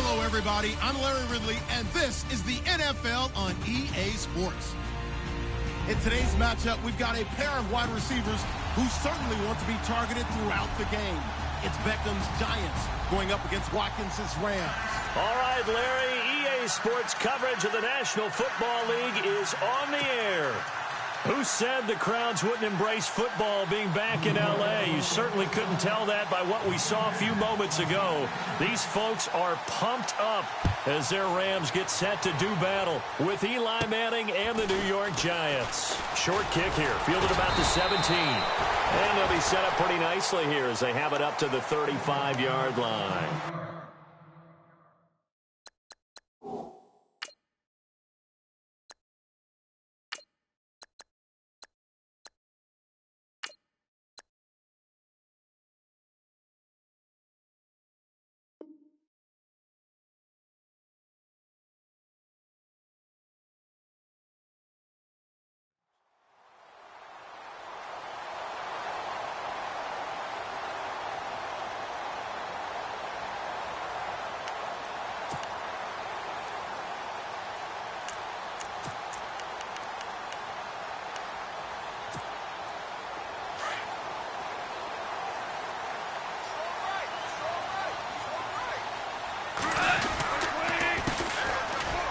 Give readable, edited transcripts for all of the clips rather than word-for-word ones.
Hello, everybody. I'm Larry Ridley, and this is the NFL on EA Sports. In today's matchup, we've got a pair of wide receivers who certainly want to be targeted throughout the game. It's Beckham's Giants going up against Watkins' Rams. All right, Larry, EA Sports coverage of the National Football League is on the air. Who said the crowds wouldn't embrace football being back in L.A.? You certainly couldn't tell that by what we saw a few moments ago. These folks are pumped up as their Rams get set to do battle with Eli Manning and the New York Giants. Short kick here, fielded about the 17. And they'll be set up pretty nicely here as they have it up to the 35-yard line.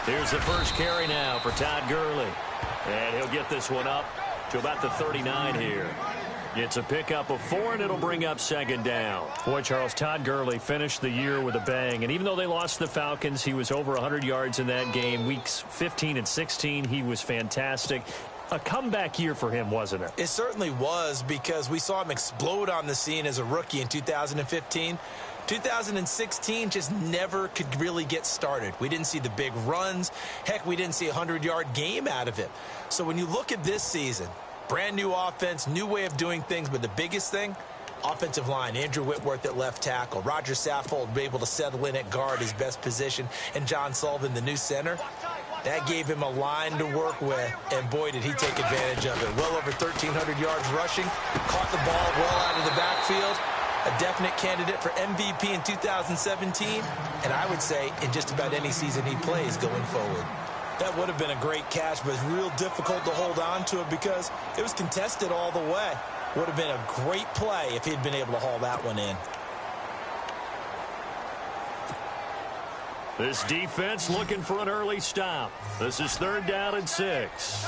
Here's the first carry now for Todd Gurley. And he'll get this one up to about the 39 here. It's a pickup of 4, and it'll bring up second down. Boy, Charles, Todd Gurley finished the year with a bang. And even though they lost the Falcons, he was over 100 yards in that game. Weeks 15 and 16, he was fantastic. A comeback year for him, wasn't it? It certainly was, because we saw him explode on the scene as a rookie in 2015. 2016 just never could really get started. We didn't see the big runs. Heck, we didn't see a 100-yard game out of him. So when you look at this season, brand new offense, new way of doing things, but the biggest thing, offensive line. Andrew Whitworth at left tackle. Roger Saffold able to settle in at guard, his best position, and John Sullivan, the new center. That gave him a line to work with, and boy, did he take advantage of it. Well over 1,300 yards rushing, caught the ball well out of the backfield. A definite candidate for MVP in 2017, and I would say in just about any season he plays going forward. That would have been a great catch, but it's real difficult to hold on to it because it was contested all the way. Would have been a great play if he'd been able to haul that one in. This defense looking for an early stop. This is 3rd down and 6.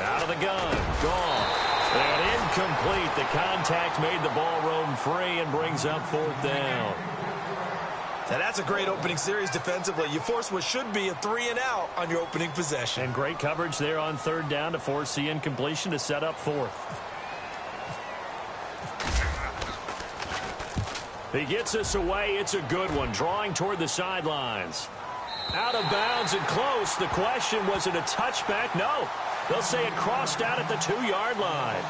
Out of the gun, gone. And incomplete. The contact made the ball roam free and brings up 4th down. Now that's a great opening series defensively. You force what should be a 3-and-out on your opening possession. And great coverage there on 3rd down to force the incompletion to set up 4th. He gets us away. It's a good one. Drawing toward the sidelines. Out of bounds and close. The question, was it a touchback? No. They'll say it crossed out at the 2-yard line.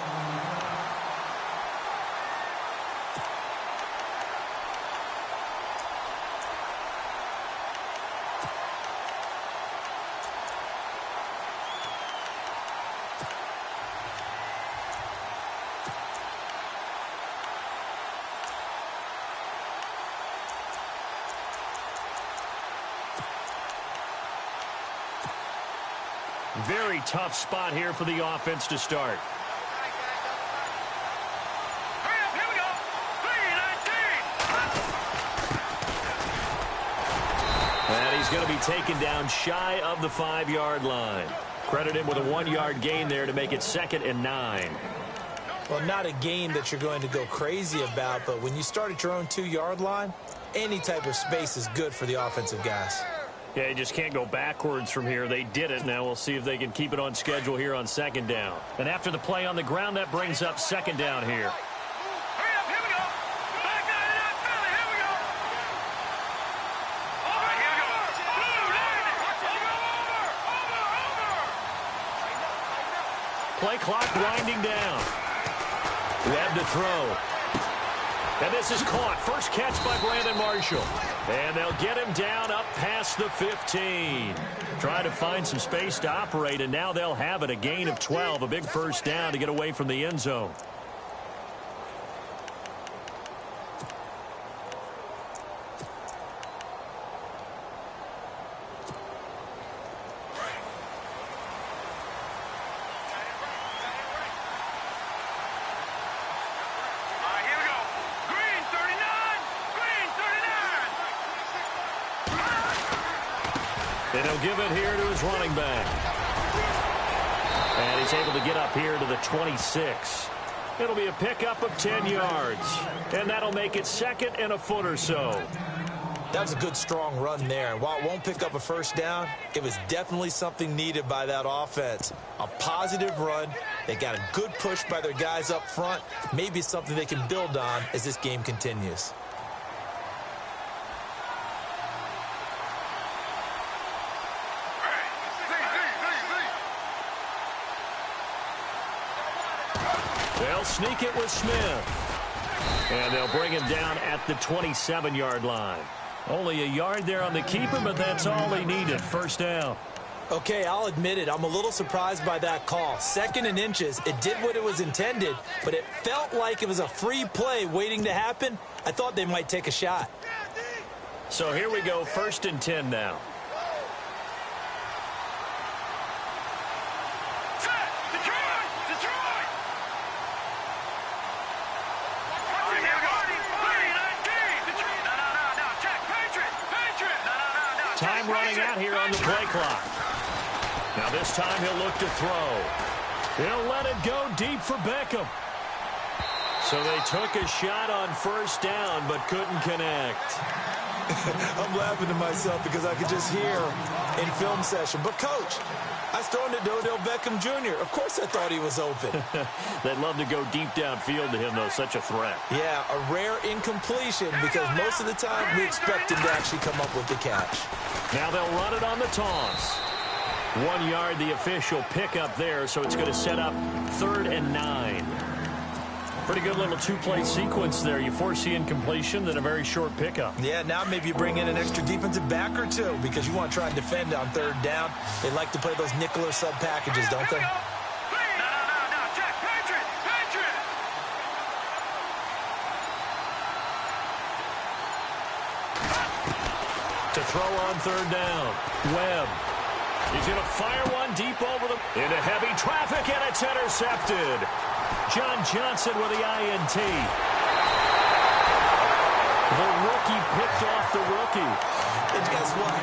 Very tough spot here for the offense to start. And he's going to be taken down shy of the 5-yard line. Credit him with a 1-yard gain there to make it 2nd and 9. Well, not a gain that you're going to go crazy about, but when you start at your own 2-yard line, any type of space is good for the offensive guys. Yeah, you just can't go backwards from here. They did it. Now we'll see if they can keep it on schedule here on 2nd down. And after the play on the ground, that brings up 2nd down here. Play clock winding down. Webb to throw. And this is caught. First catch by Brandon Marshall. And they'll get him down up past the 15. Trying to find some space to operate, and now they'll have it. A gain of 12, a big first down to get away from the end zone. And he'll give it here to his running back. And he's able to get up here to the 26. It'll be a pickup of 10 yards. And that'll make it second and a foot or so. That was a good, strong run there. And while it won't pick up a first down, it was definitely something needed by that offense. A positive run. They got a good push by their guys up front. Maybe something they can build on as this game continues. They'll sneak it with Smith. And they'll bring him down at the 27-yard line. Only a yard there on the keeper, but that's all he needed. First down. Okay, I'll admit it. I'm a little surprised by that call. Second and inches. It did what it was intended, but it felt like it was a free play waiting to happen. I thought they might take a shot. So here we go, 1st and 10 now. Time running out here on the play clock. Now this time he'll look to throw. He'll let it go deep for Beckham. So they took a shot on first down but couldn't connect. I'm laughing to myself because I could just hear in film session. But, Coach, I was throwing to Odell Beckham Jr. Of course I thought he was open. They'd love to go deep downfield to him, though. Such a threat. Yeah, a rare incompletion because most of the time we expect him to actually come up with the catch. Now they'll run it on the toss. 1 yard, the official pickup there, so it's going to set up 3rd and 9. Pretty good little two-play sequence there. You force the incompletion, then a very short pickup. Yeah, now maybe you bring in an extra defensive back or two because you want to try and defend on 3rd down. They like to play those nickel or sub packages, don't they? To throw on 3rd down. Webb. He's going to fire one deep over them. Into heavy traffic, and it's intercepted. John Johnson with the INT. The rookie picked off the rookie. And guess what?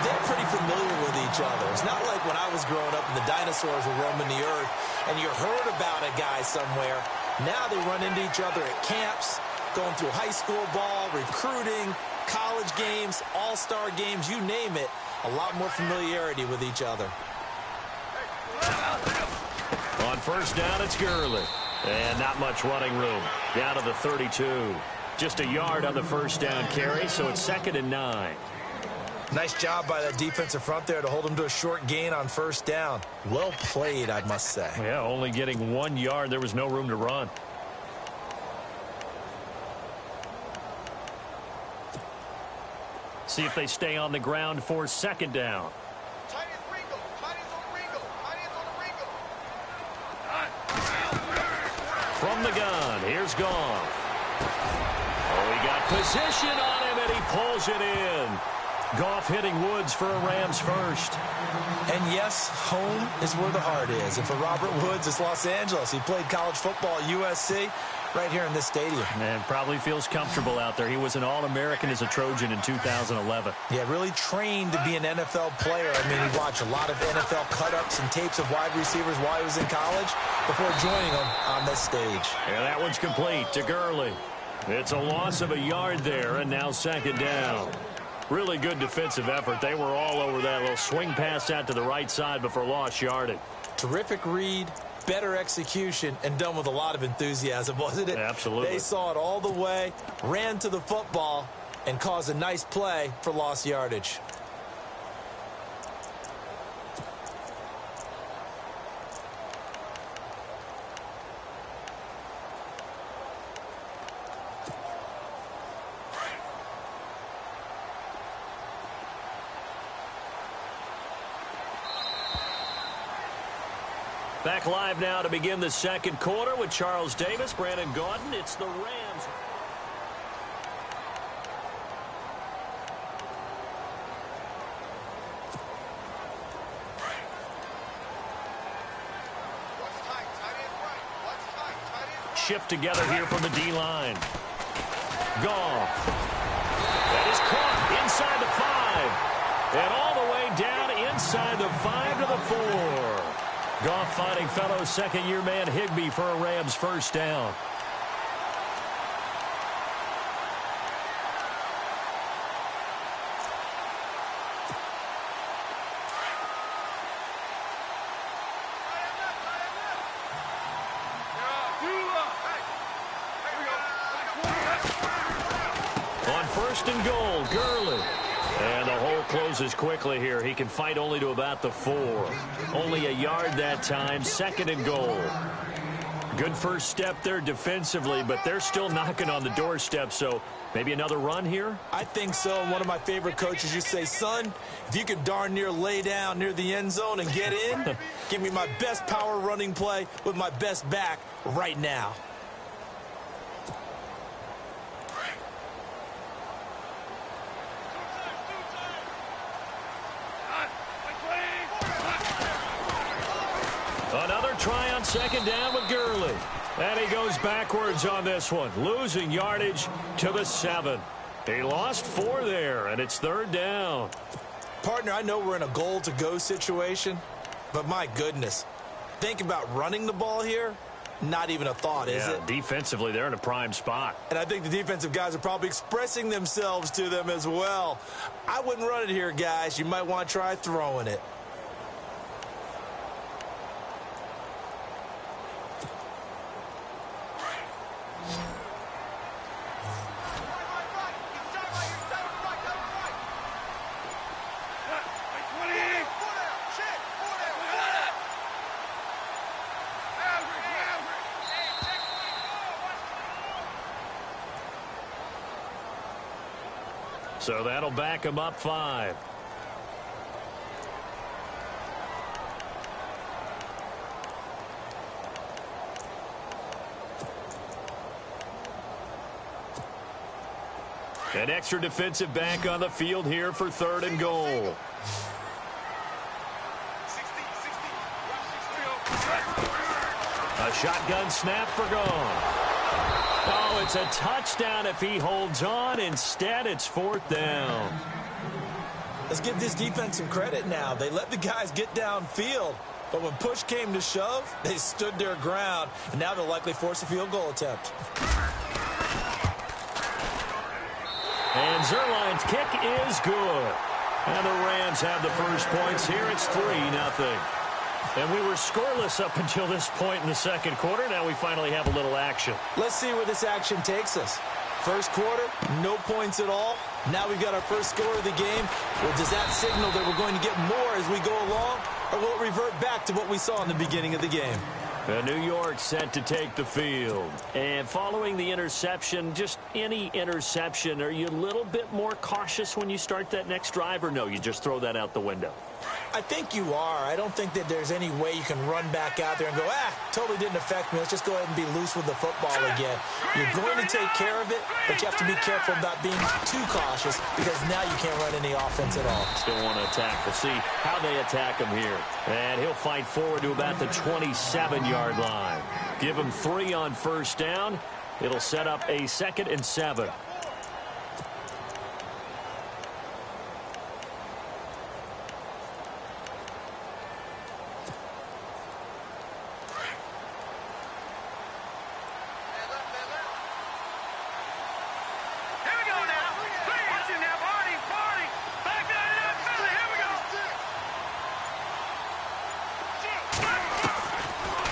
They're pretty familiar with each other. It's not like when I was growing up and the dinosaurs were roaming the earth and you heard about a guy somewhere. Now they run into each other at camps, going through high school ball, recruiting, college games, all-star games, you name it. A lot more familiarity with each other. On first down, it's Gurley. And not much running room. Down to the 32. Just a yard on the first down carry, so it's 2nd and 9. Nice job by that defensive front there to hold him to a short gain on first down. Well played, I must say. Yeah, only getting 1 yard. There was no room to run. See if they stay on the ground for 2nd down. From the gun, here's Goff. Oh, he got position on him, and he pulls it in. Goff hitting Woods for a Rams first. And yes, home is where the heart is. And for Robert Woods, it's Los Angeles. He played college football at USC right here in this stadium. And probably feels comfortable out there. He was an All-American as a Trojan in 2011. Yeah, really trained to be an NFL player. I mean, he watched a lot of NFL cut-ups and tapes of wide receivers while he was in college before joining them on this stage. And that one's complete to Gurley. It's a loss of a yard there, and now 2nd down. Really good defensive effort. They were all over that little swing pass out to the right side before lost yardage. Terrific read, better execution, and done with a lot of enthusiasm, wasn't it? Absolutely. They saw it all the way, ran to the football, and caused a nice play for lost yardage. Back live now to begin the second quarter with Charles Davis, Brandon Gaudin. It's the Rams. Shift together here from the D-line. Goff. That is caught inside the 5. And all the way down inside the 5 to the 4. Goff finding fellow second-year man Higbee for a Rams first down. On first and goal, Gurley. And the hole closes quickly here. He can fight only to about the 4. Only a yard that time, second and goal. Good first step there defensively, but they're still knocking on the doorstep, so maybe another run here? I think so. One of my favorite coaches used to say, son, if you could darn near lay down near the end zone and get in, give me my best power running play with my best back right now. Another try on second down with Gurley. And he goes backwards on this one, losing yardage to the 7. He lost 4 there, and it's third down. Partner, I know we're in a goal-to-go situation, but my goodness, think about running the ball here. Not even a thought, is it? Defensively, they're in a prime spot. And I think the defensive guys are probably expressing themselves to them as well. I wouldn't run it here, guys. You might want to try throwing it. So that'll back him up 5. An extra defensive back on the field here for third and goal. A shotgun snap for Goff. Oh, it's a touchdown if he holds on. Instead, it's fourth down. Let's give this defense some credit now. They let the guys get downfield, but when push came to shove, they stood their ground, and now they'll likely force a field goal attempt. And Zerline's kick is good. And the Rams have the first points here. It's 3-0. And we were scoreless up until this point in the second quarter. Now we finally have a little action. Let's see where this action takes us. First quarter, no points at all. Now we've got our first score of the game. Well, does that signal that we're going to get more as we go along? Or will it revert back to what we saw in the beginning of the game? New York set to take the field. And following the interception, just any interception, are you a little bit more cautious when you start that next drive, or no, you just throw that out the window? I think you are. I don't think that there's any way you can run back out there and go, totally didn't affect me. Let's just go ahead and be loose with the football again. You're going to take care of it, but you have to be careful about being too cautious because now you can't run any offense at all. Still want to attack. We'll see how they attack him here. And he'll fight forward to about the 27-yard line. Give him 3 on first down. It'll set up a 2nd and 7.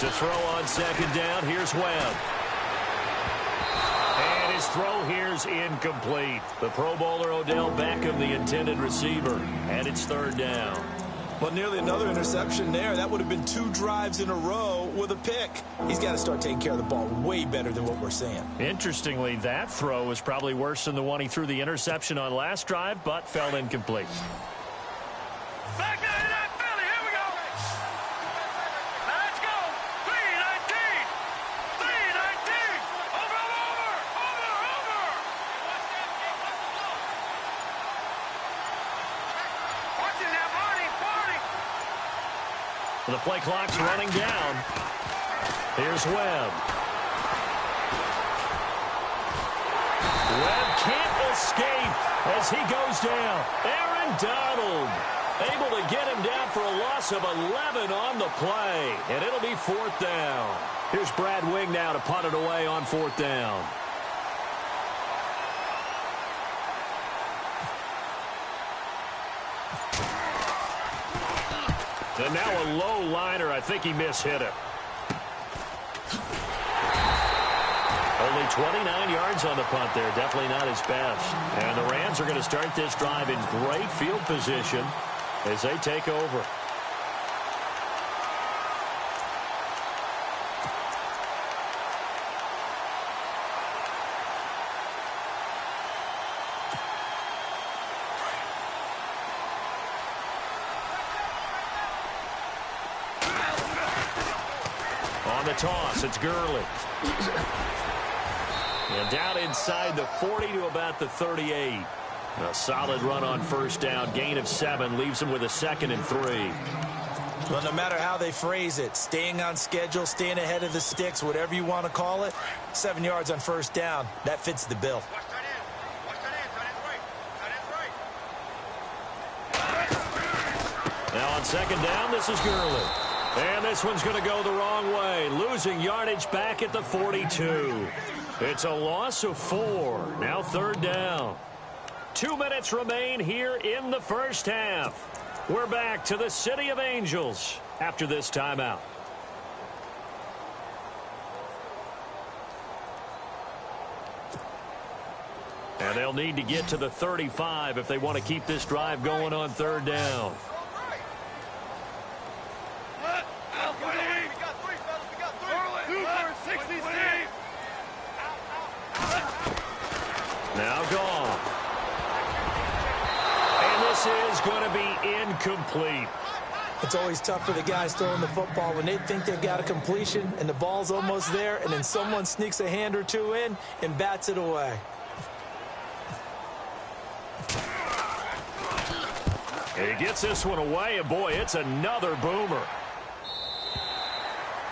To throw on second down, here's Webb. And his throw here's incomplete. The Pro Bowler Odell Beckham, the intended receiver. And it's third down. Well, nearly another interception there. That would have been 2 drives in a row with a pick. He's got to start taking care of the ball way better than what we're seeing. Interestingly, that throw was probably worse than the one he threw the interception on last drive, but fell incomplete. Back there in that Philly. Here we go. Let's go. The play clock's running down. Here's Webb. Webb can't escape as he goes down. Aaron Donald able to get him down for a loss of 11 on the play. And it'll be 4th down. Here's Brad Wing now to punt it away on 4th down. And now a low liner. I think he mishit it. Only 29 yards on the punt there. Definitely not his best. And the Rams are going to start this drive in great field position as they take over. On the toss, it's Gurley. And down inside the 40 to about the 38. A solid run on 1st down. Gain of 7 leaves him with a 2nd and 3. Well, no matter how they phrase it, staying on schedule, staying ahead of the sticks, whatever you want to call it, 7 yards on 1st down, that fits the bill. Now on 2nd down, this is Gurley. And this one's going to go the wrong way. Losing yardage back at the 42. It's a loss of 4. Now 3rd down. 2 minutes remain here in the first half. We're back to the City of Angels after this timeout. And they'll need to get to the 35 if they want to keep this drive going on 3rd down. Now Goff. And this is going to be incomplete. It's always tough for the guys throwing the football when they think they've got a completion and the ball's almost there, and then someone sneaks a hand or two in and bats it away. He gets this one away, and boy, it's another boomer.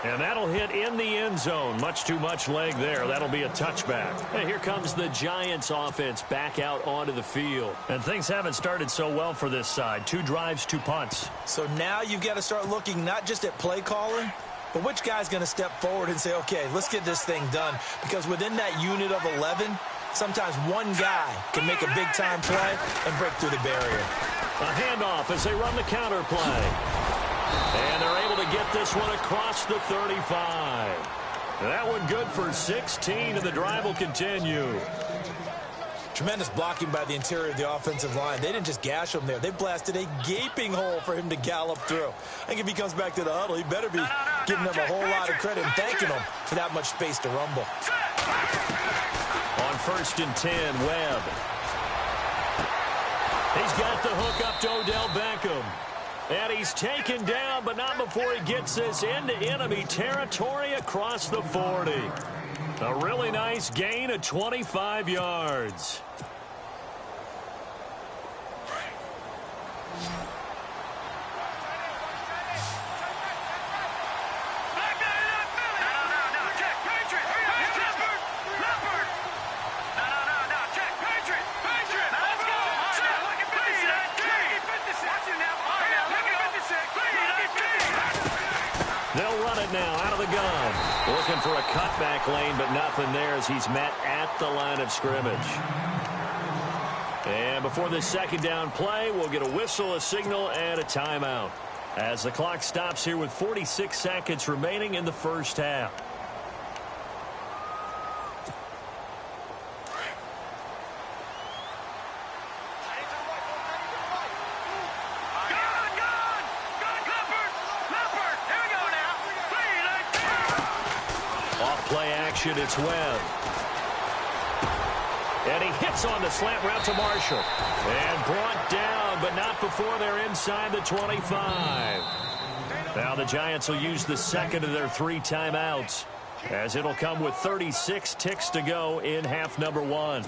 And that'll hit in the end zone. Much too much leg there. That'll be a touchback. And here comes the Giants offense back out onto the field. And things haven't started so well for this side. 2 drives, 2 punts. So now you've got to start looking not just at play calling, but which guy's going to step forward and say, okay, let's get this thing done. Because within that unit of 11, sometimes one guy can make a big-time play and break through the barrier. A handoff as they run the counter play. And they're able to get this one across the 35. That one good for 16, and the drive will continue. Tremendous blocking by the interior of the offensive line. They didn't just gash him there. They blasted a gaping hole for him to gallop through. I think if he comes back to the huddle, he better be giving them a whole lot of credit and thanking them for that much space to rumble. On 1st and 10, Webb. He's got the hook up to Odell Beckham. And he's taken down, but not before he gets this into enemy territory across the 40. A really nice gain of 25 yards. They'll run it now out of the gun. Looking for a cutback lane, but nothing there as he's met at the line of scrimmage. And before this 2nd down play, we'll get a whistle, a signal, and a timeout. As the clock stops here with 46 seconds remaining in the first half. It's Webb. And he hits on the slant route to Marshall. And brought down, but not before they're inside the 25. Now the Giants will use the 2nd of their 3 timeouts, as it'll come with 36 ticks to go in half number 1.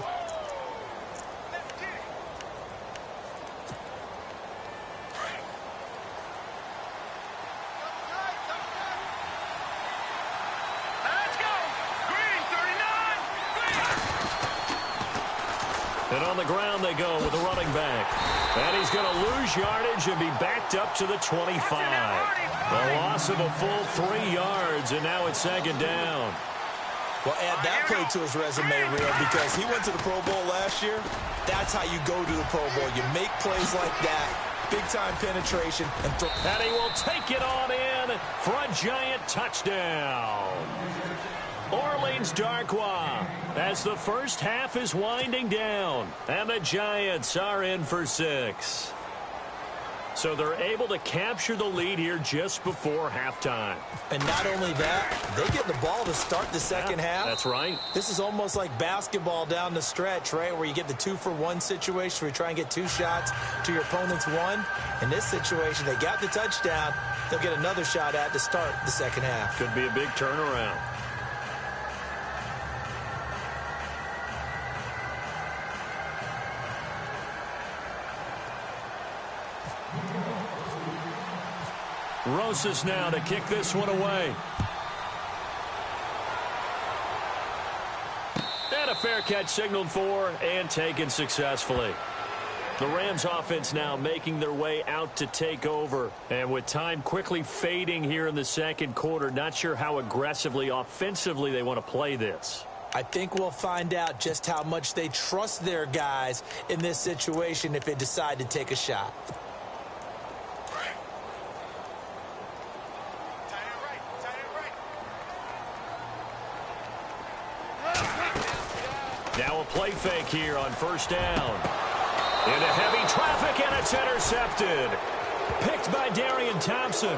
On the ground they go with the running back. And he's going to lose yardage and be backed up to the 25. A loss of a full 3 yards, and now it's second down. Well, add that play to his resume, Real, because he went to the Pro Bowl last year. That's how you go to the Pro Bowl. You make plays like that, big-time penetration. And he will take it on in for a giant touchdown. Orleans Darkwa as the first half is winding down. And the Giants are in for 6. So they're able to capture the lead here just before halftime. And not only that, they get the ball to start the second half. That's right. This is almost like basketball down the stretch, right, where you get the 2-for-1 situation where you try and get 2 shots to your opponent's 1. In this situation, they got the touchdown. They'll get another shot at to start the second half. Could be a big turnaround. Rosas now to kick this one away. And a fair catch signaled for and taken successfully. The Rams offense now making their way out to take over. And with time quickly fading here in the second quarter, not sure how aggressively, offensively they want to play this. I think we'll find out just how much they trust their guys in this situation if they decide to take a shot. Now a play fake here on first down. Into heavy traffic, and it's intercepted. Picked by Darian Thompson.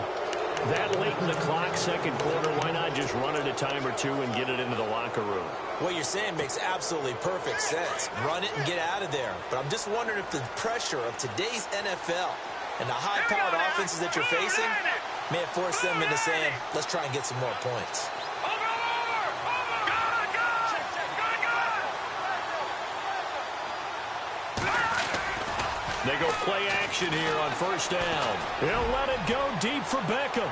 That late in the clock, second quarter, why not just run it a time or two and get it into the locker room? What you're saying makes absolutely perfect sense. Run it and get out of there. But I'm just wondering if the pressure of today's NFL and the high-powered offenses that you're facing may have forced them into saying, let's try and get some more points. They go play action here on first down. He'll let it go deep for Beckham.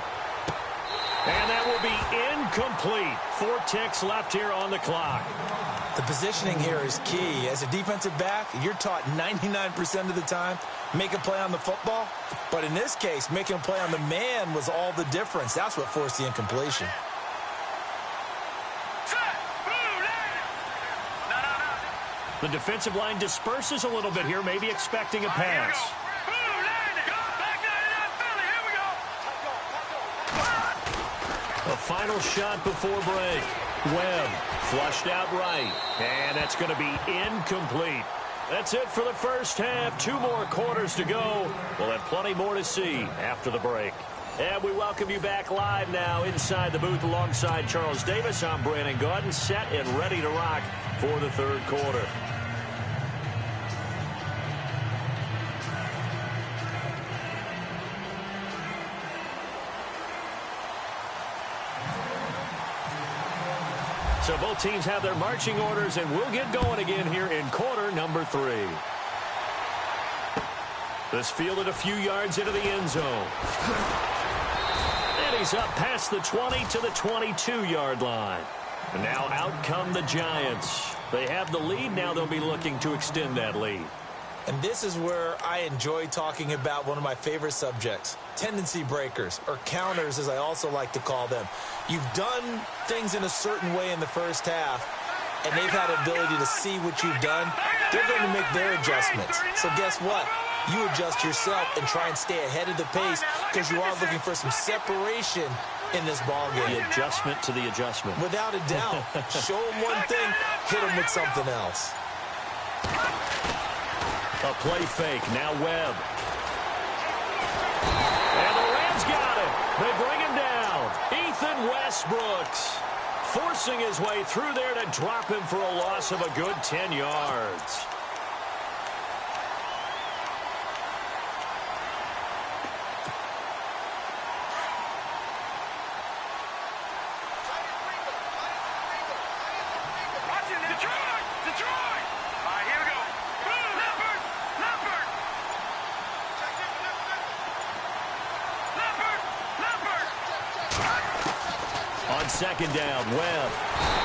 And that will be incomplete. 4 ticks left here on the clock. The positioning here is key. As a defensive back, you're taught 99% of the time, make a play on the football. But in this case, making a play on the man was all the difference. That's what forced the incompletion. The defensive line disperses a little bit here, maybe expecting a pass. A final shot before break. Webb flushed out right, and that's going to be incomplete. That's it for the first half. 2 more quarters to go. We'll have plenty more to see after the break. And we welcome you back live now inside the booth alongside Charles Davis. I'm Brandon Gaudin, set and ready to rock for the third quarter. So both teams have their marching orders, and we'll get going again here in quarter number 3. This fielded a few yards into the end zone. And he's up past the 20 to the 22-yard line. And now out come the Giants. They have the lead. Now they'll be looking to extend that lead. And this is where I enjoy talking about one of my favorite subjects, tendency breakers, or counters as I also like to call them. You've done things in a certain way in the first half, and they've had an ability to see what you've done. They're going to make their adjustments. So guess what? You adjust yourself and try and stay ahead of the pace because you are looking for some separation in this ballgame. The adjustment to the adjustment. Without a doubt. Show them one thing, hit them with something else. A play fake. Now Webb. And the Rams got it. They bring him down. Ethan Westbrooks forcing his way through there to drop him for a loss of a good 10 yards. Second down, Webb.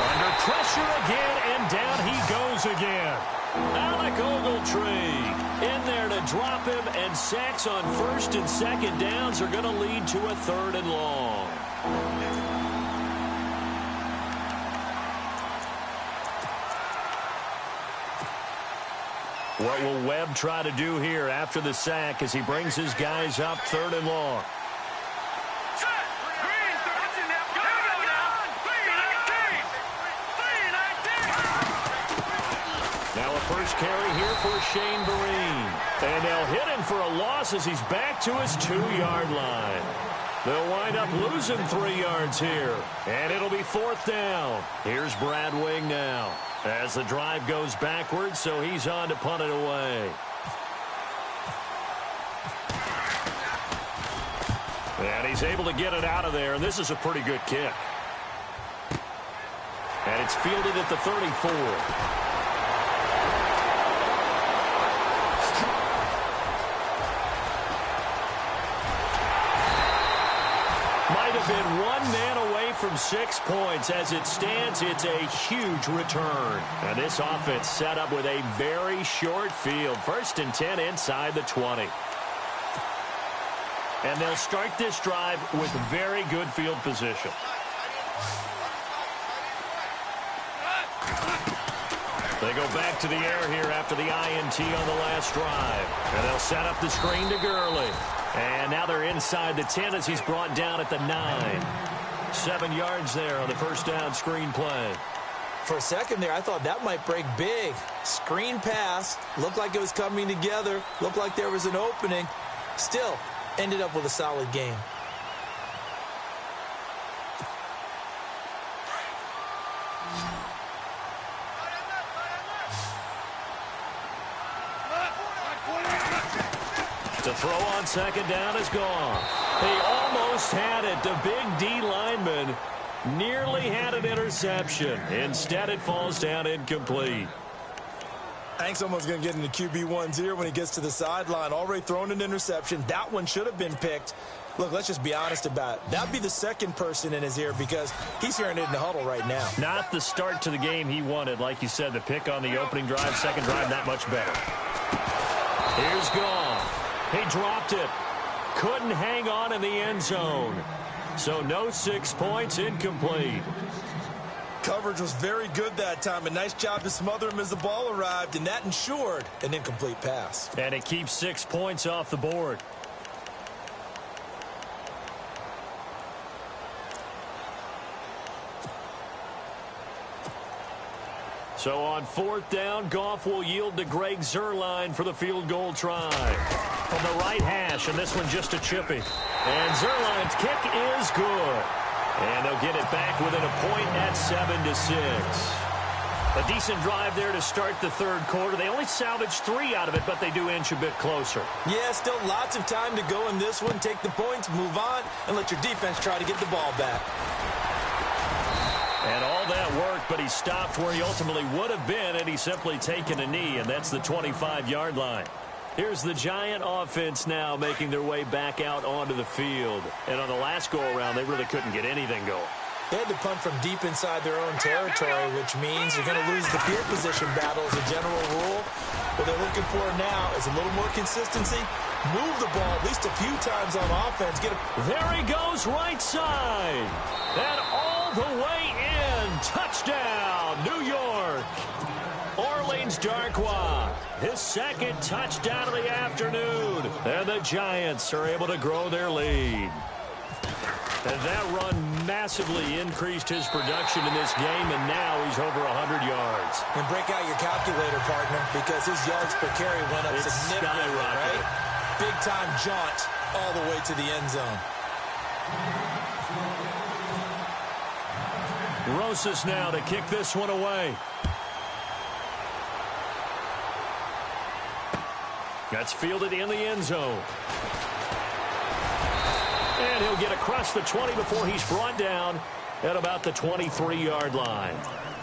Under pressure again, and down he goes again. Alec Ogletree in there to drop him, and sacks on first and second downs are going to lead to a 3rd and long. What will Webb try to do here after the sack as he brings his guys up 3rd and long? Now a first carry here for Shane Vereen. And they'll hit him for a loss as he's back to his 2-yard line. They'll wind up losing 3 yards here. And it'll be 4th down. Here's Brad Wing now, as the drive goes backwards, so he's on to punt it away. And he's able to get it out of there, and this is a pretty good kick. And it's fielded at the 34. Might have been one man away from 6 points. As it stands, it's a huge return. And this offense set up with a very short field. 1st and 10 inside the 20. And they'll start this drive with very good field position. They go back to the air here after the INT on the last drive. And they'll set up the screen to Gurley. And now they're inside the 10 as he's brought down at the 9. 7 yards there on the first down screen play. For a second there, I thought that might break big. Screen pass. Looked like it was coming together. Looked like there was an opening. Still, ended up with a solid game. The throw on second down is gone. He almost had it. The big D lineman nearly had an interception. Instead, it falls down incomplete. I think someone's going to get into QB1's ear when he gets to the sideline. Already thrown an interception. That one should have been picked. Look, let's just be honest about it. That'd be the second person in his ear because he's hearing it in the huddle right now. Not the start to the game he wanted. Like you said, the pick on the opening drive, second drive, not much better. Here's Goff. He dropped it. Couldn't hang on in the end zone. So no 6 points, incomplete. Coverage was very good that time. A nice job to smother him as the ball arrived, and that ensured an incomplete pass. And it keeps 6 points off the board. So on 4th down, Goff will yield to Greg Zuerlein for the field goal try. From the right hash, and this one just a chippy. And Zuerlein's kick is good. And they'll get it back within a point at 7-6. A decent drive there to start the 3rd quarter. They only salvaged 3 out of it, but they do inch a bit closer. Yeah, still lots of time to go in this one. Take the points, move on, and let your defense try to get the ball back. And all that worked, but he stopped where he ultimately would have been, and he's simply taken a knee, and that's the 25-yard line. Here's the Giant offense now making their way back out onto the field. And on the last go-around, they really couldn't get anything going. They had to punt from deep inside their own territory, which means you're going to lose the field position battle as a general rule. What they're looking for now is a little more consistency. Move the ball at least a few times on offense. There he goes, right side. And all the way in. Touchdown, New York. Orleans Darkwa, his 2nd touchdown of the afternoon. And the Giants are able to grow their lead. And that run massively increased his production in this game, and now he's over 100 yards. And break out your calculator, partner, because his yards per carry went up significantly, right? Big-time jaunt all the way to the end zone. Rosas now to kick this one away. That's fielded in the end zone. And he'll get across the 20 before he's brought down at about the 23-yard line.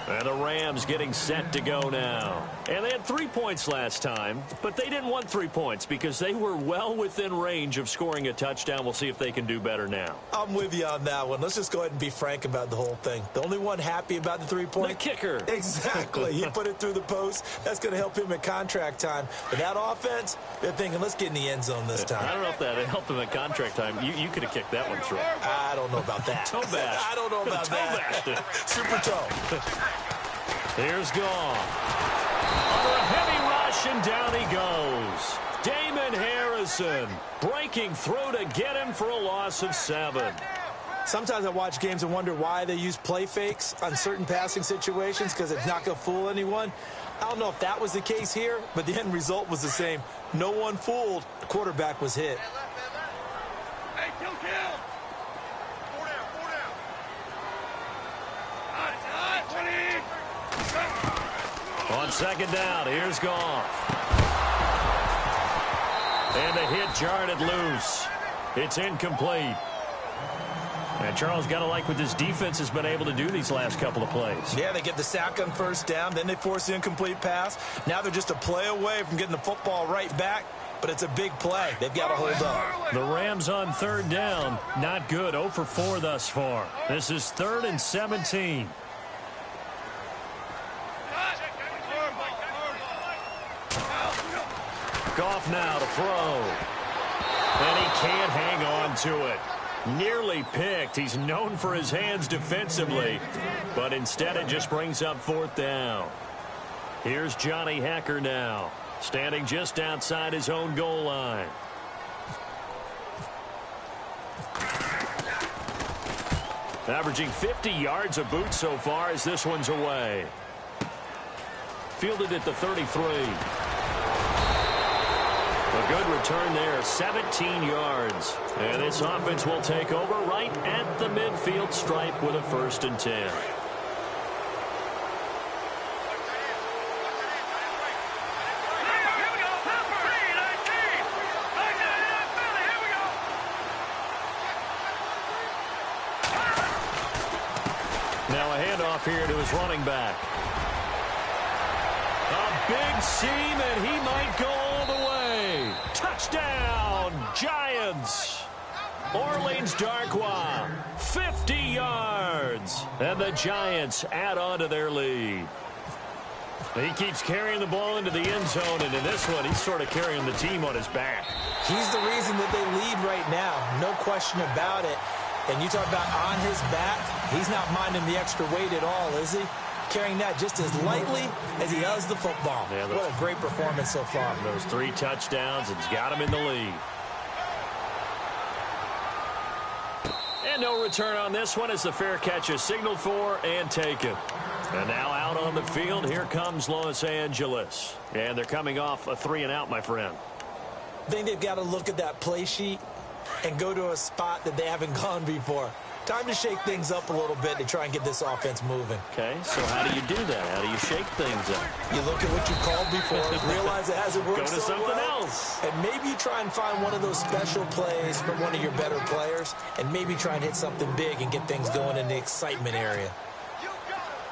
And the Rams getting set to go now. And they had 3 points last time, but they didn't want 3 points because they were well within range of scoring a touchdown. We'll see if they can do better now. I'm with you on that one. Let's just go ahead and be frank about the whole thing. The only one happy about the 3-point? The kicker. Exactly. He put it through the post. That's going to help him at contract time. But that offense, they're thinking, let's get in the end zone this time. I don't know if that helped him at contract time. You could have kicked that one through. I don't know about that. Toe bash. I don't know about that. Super toe. Here's Goff. Under a heavy rush, and down he goes. Damon Harrison breaking through to get him for a loss of 7. Sometimes I watch games and wonder why they use play fakes on certain passing situations because it's not going to fool anyone. I don't know if that was the case here, but the end result was the same. No one fooled. The quarterback was hit. Hey, kill. 4 down. On second down, here's Goff. And the hit jarred it loose. It's incomplete. And Charles, got to like what this defense has been able to do these last couple of plays. Yeah, they get the sack on first down, then they force the incomplete pass. Now they're just a play away from getting the football right back, but it's a big play. They've got to hold up. The Rams on third down, not good. 0 for 4 thus far. This is 3rd and 17. Goff now to throw. And he can't hang on to it. Nearly picked. He's known for his hands defensively, but instead it just brings up 4th down. Here's Johnny Hekker now, standing just outside his own goal line. Averaging 50 yards a boot so far as this one's away. Fielded at the 33. A good return there, 17 yards. And this offense will take over right at the midfield stripe with a 1st and 10. Now a handoff here to his running back. A big seam, and he might go all the way. Touchdown, Giants. Orleans Darkwa, 50 yards. And the Giants add on to their lead. He keeps carrying the ball into the end zone, and in this one, he's sort of carrying the team on his back. He's the reason that they lead right now. No question about it. And you talk about on his back, he's not minding the extra weight at all, is he? Carrying that just as lightly as he does the football. Yeah, what a great performance so far. Those 3 touchdowns, it's got him in the lead. And no return on this one as the fair catch is signaled for and taken. And now out on the field, here comes Los Angeles. And they're coming off a 3-and-out, my friend. I think they've got to look at that play sheet and go to a spot that they haven't gone before. Time to shake things up a little bit to try and get this offense moving. Okay, so how do you do that? How do you shake things up? You look at what you called before, realize it hasn't worked Go to so something well, else. and maybe you try and find one of those special plays from one of your better players, and maybe try and hit something big and get things going in the excitement area.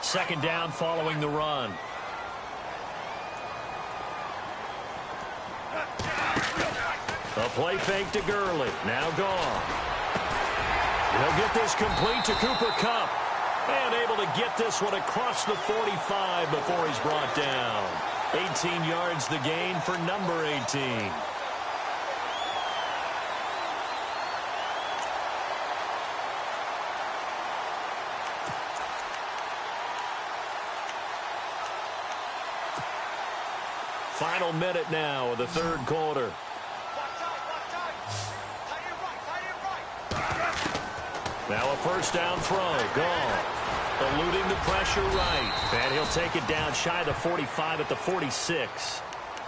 2nd down following the run. A play fake to Gurley. Now Goff. He'll get this complete to Cooper Kupp. And able to get this one across the 45 before he's brought down. 18 yards the gain for number 18. Final minute now of the 3rd quarter. Now a 1st down throw. Goff eluding the pressure right. And he'll take it down shy of the 45 at the 46.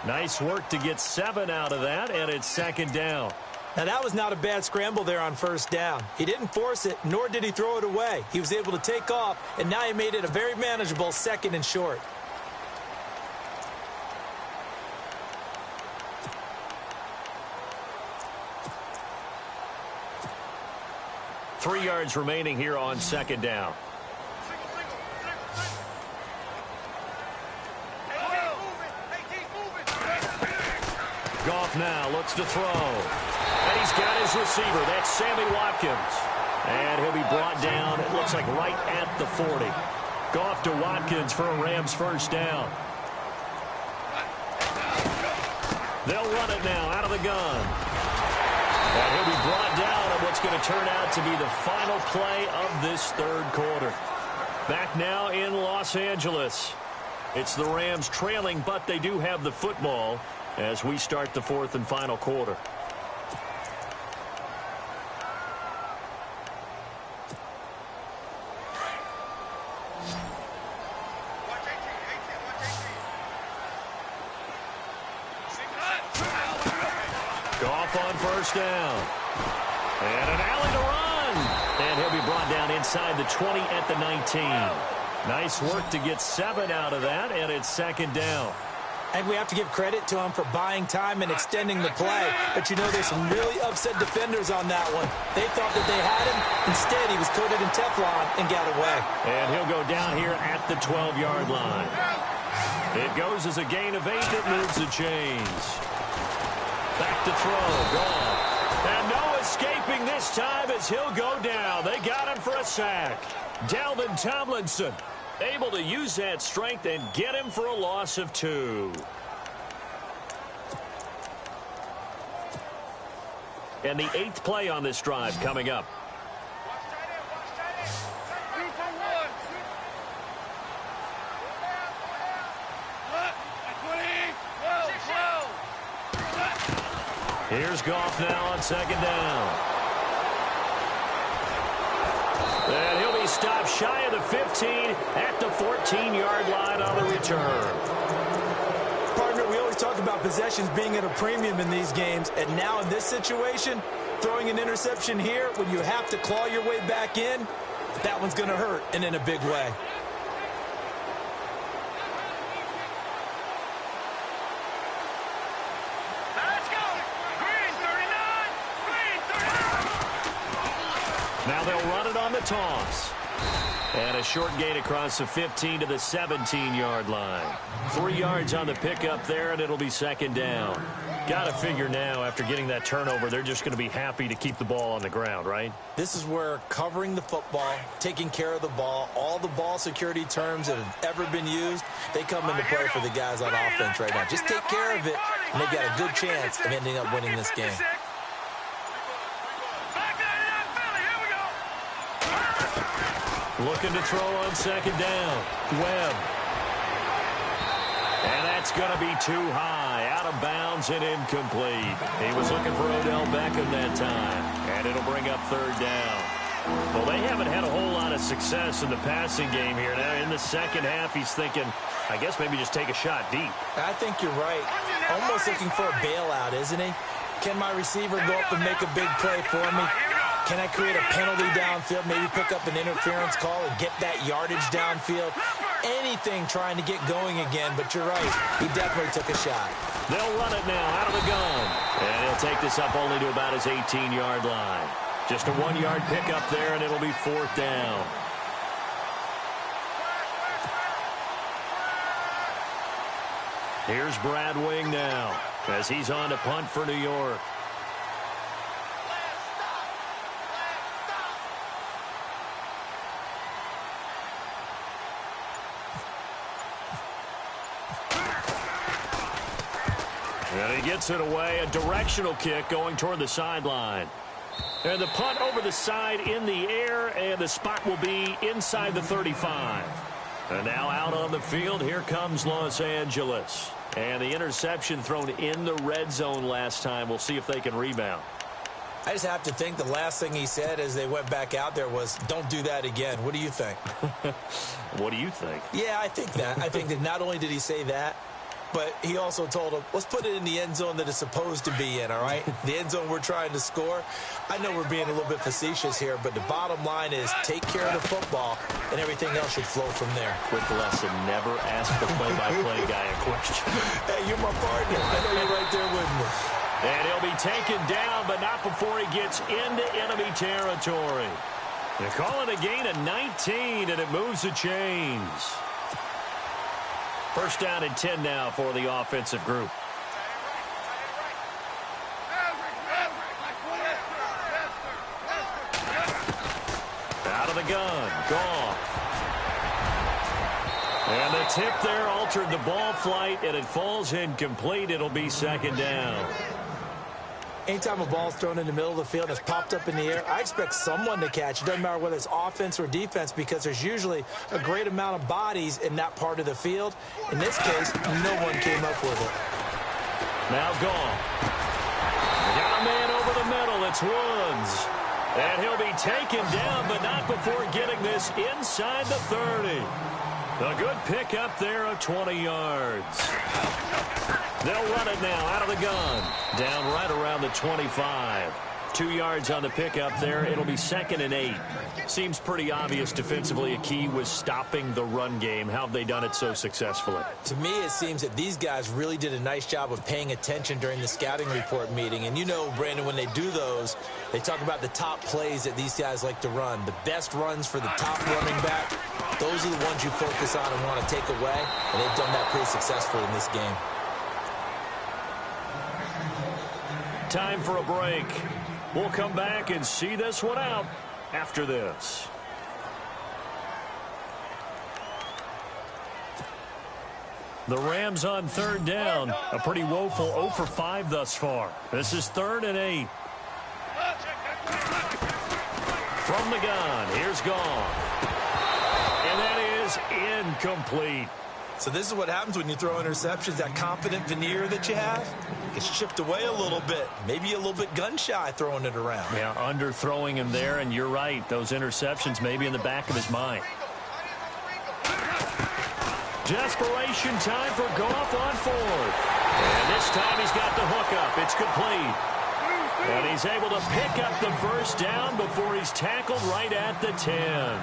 Nice work to get 7 out of that, and it's 2nd down. Now, that was not a bad scramble there on 1st down. He didn't force it, nor did he throw it away. He was able to take off, and now he made it a very manageable 2nd and short. Three yards remaining here on 2nd down. Goff now looks to throw. And he's got his receiver. That's Sammy Watkins. And he'll be brought down, it looks like right at the 40. Goff to Watkins for a Rams first down. They'll run it now out of the gun. And he'll be brought down on what's going to turn out to be the final play of this third quarter. Back now in Los Angeles. It's the Rams trailing, but they do have the football as we start the fourth and final quarter. Goff on first down. And an alley to run. And he'll be brought down inside the 20 at the 19. Nice work to get 7 out of that, and it's second down. And we have to give credit to him for buying time and extending the play. But, you know, there's some really upset defenders on that one. They thought that they had him. Instead, he was coated in Teflon and got away. And he'll go down here at the 12-yard line. It goes as a gain of 8 that moves the chains. Back to throw. Gone. And no escaping this time as he'll go down. They got him for a sack. Dalvin Tomlinson able to use that strength and get him for a loss of 2. And the 8th play on this drive coming up. Here's Goff now on second down. And he'll be stopped shy of the 15 at the 14-yard line on the return. Partner, we always talk about possessions being at a premium in these games, and now in this situation, throwing an interception here when you have to claw your way back in, that one's going to hurt, and in a big way. Now they'll run it on the toss. And a short gain across the 15 to the 17-yard line. 3 yards on the pickup there, and it'll be second down. Got to figure now, after getting that turnover, they're just going to be happy to keep the ball on the ground, right? This is where covering the football, taking care of the ball, all the ball security terms that have ever been used, they come into play for the guys on offense right now. Just take care of it, and they've got a good chance of ending up winning this game. Looking to throw on second down. Webb. And that's going to be too high. Out of bounds and incomplete. He was looking for Odell Beckham that time. And it'll bring up third down. Well, they haven't had a whole lot of success in the passing game here. Now, in the second half, he's thinking, I guess maybe just take a shot deep. I think you're right. Almost looking for a bailout, isn't he? Can my receiver go up and make a big play for me? Can I create a penalty downfield, maybe pick up an interference call and get that yardage downfield? Anything trying to get going again, but you're right. He definitely took a shot. They'll run it now out of the gun. And he'll take this up only to about his 18-yard line. Just a 1-yard pickup there, and it'll be fourth down. Here's Brad Wing now as he's on to punt for New York. And he gets it away, a directional kick going toward the sideline. And the punt over the side in the air, and the spot will be inside the 35. And now out on the field, here comes Los Angeles. And the interception thrown in the red zone last time. We'll see if they can rebound. I just have to think the last thing he said as they went back out there was, don't do that again. What do you think? What do you think? Yeah, I think that. I think that not only did he say that, but he also told him, let's put it in the end zone that it's supposed to be in, all right? The end zone we're trying to score. I know we're being a little bit facetious here, but the bottom line is take care of the football, and everything else should flow from there. Quick lesson, never ask the play-by-play guy a question. Hey, you're my partner. I know you're right there with me. And he'll be taken down, but not before he gets into enemy territory. They're calling a gain of 19, and it moves the chains. First down and 10 now for the offensive group. the gun. Goff. And the tip there altered the ball flight, and it falls incomplete. It'll be second down. Anytime a ball's thrown in the middle of the field and it's popped up in the air, I expect someone to catch. It doesn't matter whether it's offense or defense, because there's usually a great amount of bodies in that part of the field. In this case, no one came up with it. Now Goff. They got a man over the middle. It's Woods. And he'll be taken down, but not before getting this inside the 30. A good pickup there of 20 yards. They'll run it now out of the gun. Down right around the 25. 2 yards on the pickup there. It'll be 2nd and 8. Seems pretty obvious defensively a key was stopping the run game. How have they done it so successfully? To me, it seems that these guys really did a nice job of paying attention during the scouting report meeting. And you know, Brandon, when they do those, they talk about the top plays that these guys like to run. The best runs for the top running back, those are the ones you focus on and want to take away. And they've done that pretty successfully in this game. Time for a break. We'll come back and see this one out after this. The Rams on 3rd down. A pretty woeful 0 for 5 thus far. This is 3rd and 8. From the gun, here's Goff. And that is incomplete. So this is what happens when you throw interceptions. That confident veneer that you have gets chipped away a little bit. Maybe a little bit gun-shy throwing it around. Yeah, underthrowing him there, and you're right. Those interceptions may be in the back of his mind. Desperation time for Goff on 4th. And this time he's got the hook up. It's complete. And he's able to pick up the first down before he's tackled right at the 10.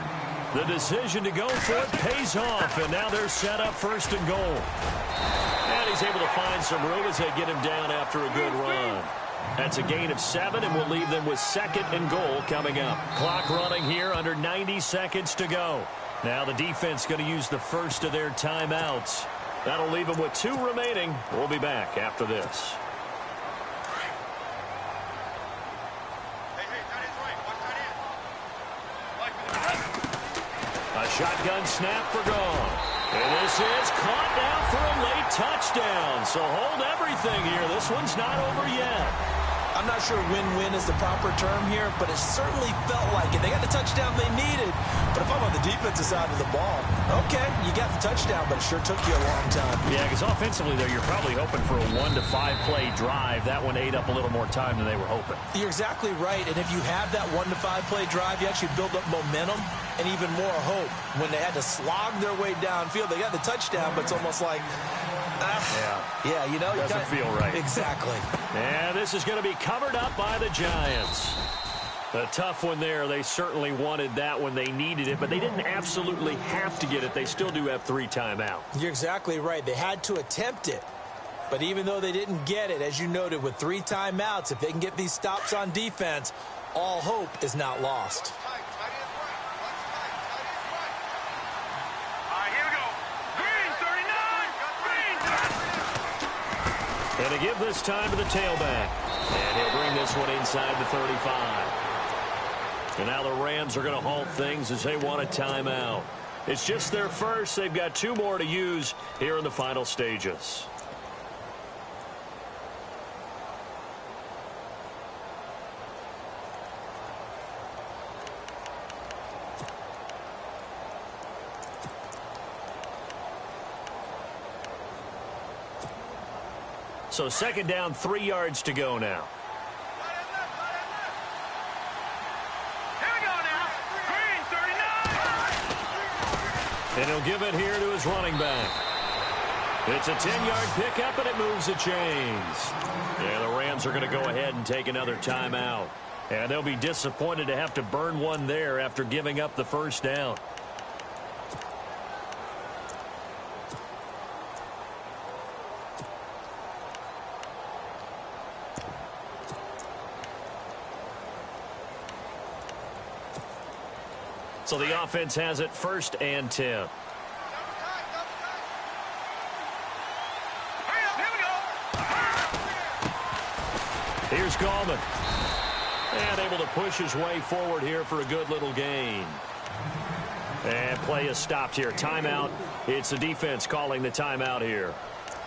The decision to go for it pays off, and now they're set up 1st and goal. And he's able to find some room as they get him down after a good run. That's a gain of 7, and we'll leave them with 2nd and goal coming up. Clock running here, under 90 seconds to go. Now the defense going to use the first of their timeouts. That'll leave them with 2 remaining. We'll be back after this. A shotgun snap for Goff. And this is caught now for a late touchdown. So hold everything here. This one's not over yet. I'm not sure win-win is the proper term here, but it certainly felt like it. They got the touchdown they needed. But if I'm on the defensive side of the ball, okay, you got the touchdown, but it sure took you a long time. Yeah, because offensively, though, you're probably hoping for a 1 to 5 play drive. That one ate up a little more time than they were hoping. You're exactly right. And if you have that 1 to 5 play drive, you actually build up momentum and even more hope. When they had to slog their way downfield, they got the touchdown, but it's almost like, yeah, you know, doesn't feel right. Exactly. And this is going to be covered up by the Giants. A tough one there. They certainly wanted that when they needed it, but they didn't absolutely have to get it. They still do have 3 timeouts. You're exactly right. They had to attempt it. But even though they didn't get it, as you noted, with 3 timeouts, if they can get these stops on defense, all hope is not lost. And to give this time to the tailback. And he'll bring this one inside the 35. And now the Rams are going to halt things as they want a timeout. It's just their first. They've got 2 more to use here in the final stages. So 2nd down, 3 yards to go now. Here we go now. Green, 39. And he'll give it here to his running back. It's a 10-yard pickup, and it moves the chains. Yeah, the Rams are going to go ahead and take another timeout. And they'll be disappointed to have to burn one there after giving up the first down. So the offense has it 1st and 10. Hurry up, here we go. Here's Gallman. And able to push his way forward here for a good little gain. And play is stopped here. Timeout. It's the defense calling the timeout here.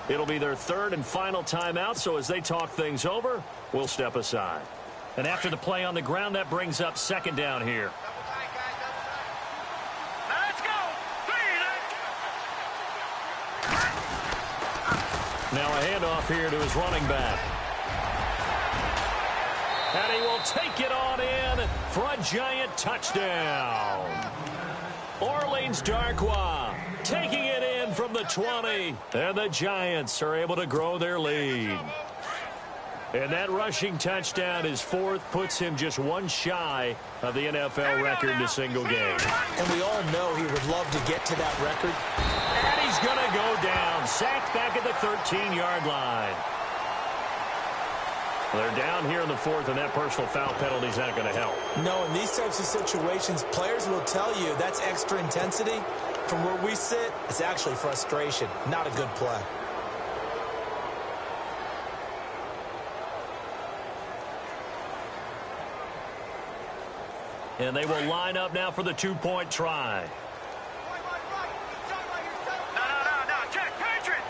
It'll be their third and final timeout, so as they talk things over, we'll step aside. And after the play on the ground, that brings up second down here. Let's go. Now a handoff here to his running back. And he will take it on in for a giant touchdown. Orleans Darkwa taking it in from the 20. And the Giants are able to grow their lead. And that rushing touchdown, his fourth, puts him just one shy of the NFL record in a single game. And we all know he would love to get to that record. And he's going to go down. Sacked back at the 13-yard line. They're down here in the fourth, and that personal foul penalty is not going to help. No, in these types of situations, players will tell you that's extra intensity. From where we sit, it's actually frustration, not a good play. And they will line up now for the two-point try. No, check. Patriot.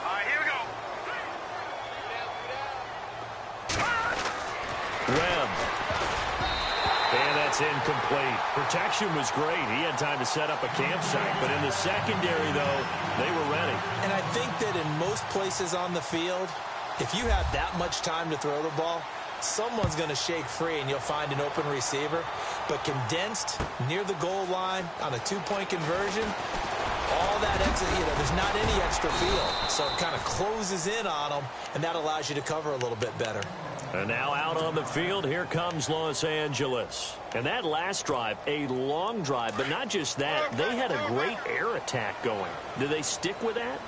All right, here we go. Webb. And that's incomplete. Protection was great. He had time to set up a campsite. But in the secondary, though, they were ready. And I think that in most places on the field, if you have that much time to throw the ball, someone's going to shake free and you'll find an open receiver. But condensed near the goal line on a two-point conversion, all that extra, there's not any extra field. So it kind of closes in on them, and that allows you to cover a little bit better. And now out on the field, here comes Los Angeles. And that last drive, a long drive, but not just that. They had a great air attack going. Do they stick with that?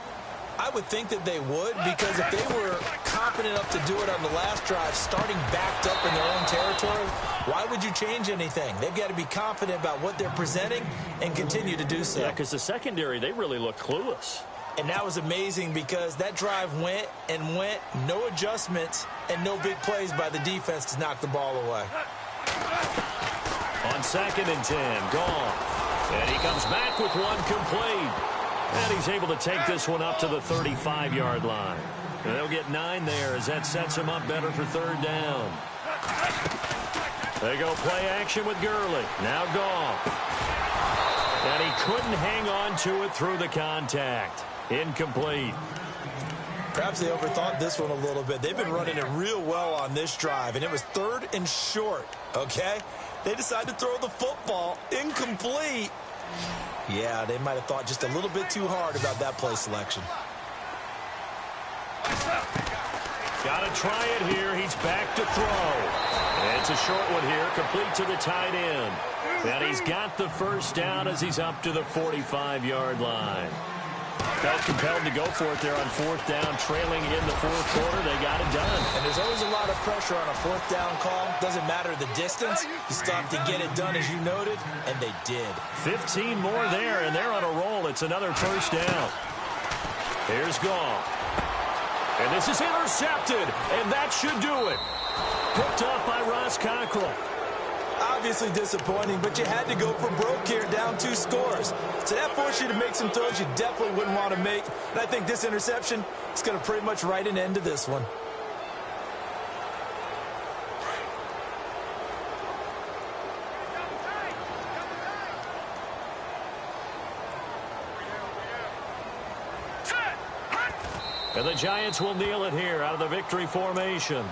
I would think that they would, because if they were confident enough to do it on the last drive, starting backed up in their own territory, why would you change anything? They've got to be confident about what they're presenting and continue to do so. Yeah, because the secondary, they really looked clueless. And that was amazing because that drive went and went, no adjustments, and no big plays by the defense to knock the ball away. On 2nd and 10, Goff. And he comes back with one complete. And he's able to take this one up to the 35-yard line. And they'll get 9 there as that sets him up better for third down. They go play action with Gurley. Now Goff. And he couldn't hang on to it through the contact. Incomplete. Perhaps they overthought this one a little bit. They've been running it real well on this drive, and it was 3rd and short, okay? They decided to throw the football. Incomplete. Yeah, they might have thought just a little bit too hard about that play selection. Got to try it here. He's back to throw. And it's a short one here, complete to the tight end. And he's got the first down as he's up to the 45-yard line. Felt compelled to go for it there on 4th down, trailing in the 4th quarter. They got it done. And there's always a lot of pressure on a 4th down call. Doesn't matter the distance. You still have to get it done, as you noted, and they did. 15 more there, and they're on a roll. It's another first down. Here's Goff. And this is intercepted, and that should do it. Picked up by Ross Cockrell. Obviously disappointing, but you had to go for broke here, down 2 scores. So that forced you to make some throws you definitely wouldn't want to make. And I think this interception is going to pretty much write an end to this one. And the Giants will kneel it here out of the victory formation.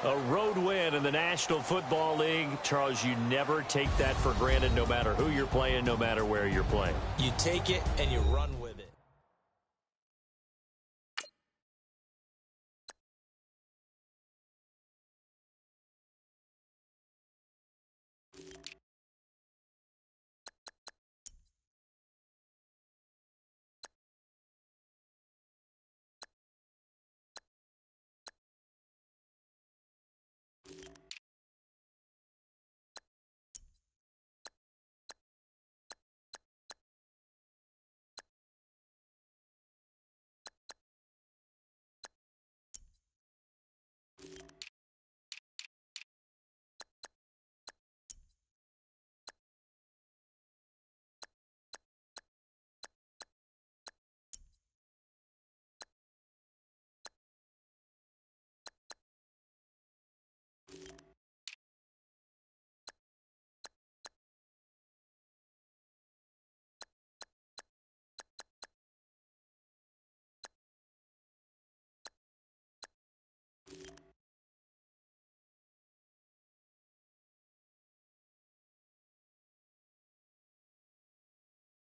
A road win in the National Football League. Charles, you never take that for granted no matter who you're playing, no matter where you're playing. You take it and you run with it.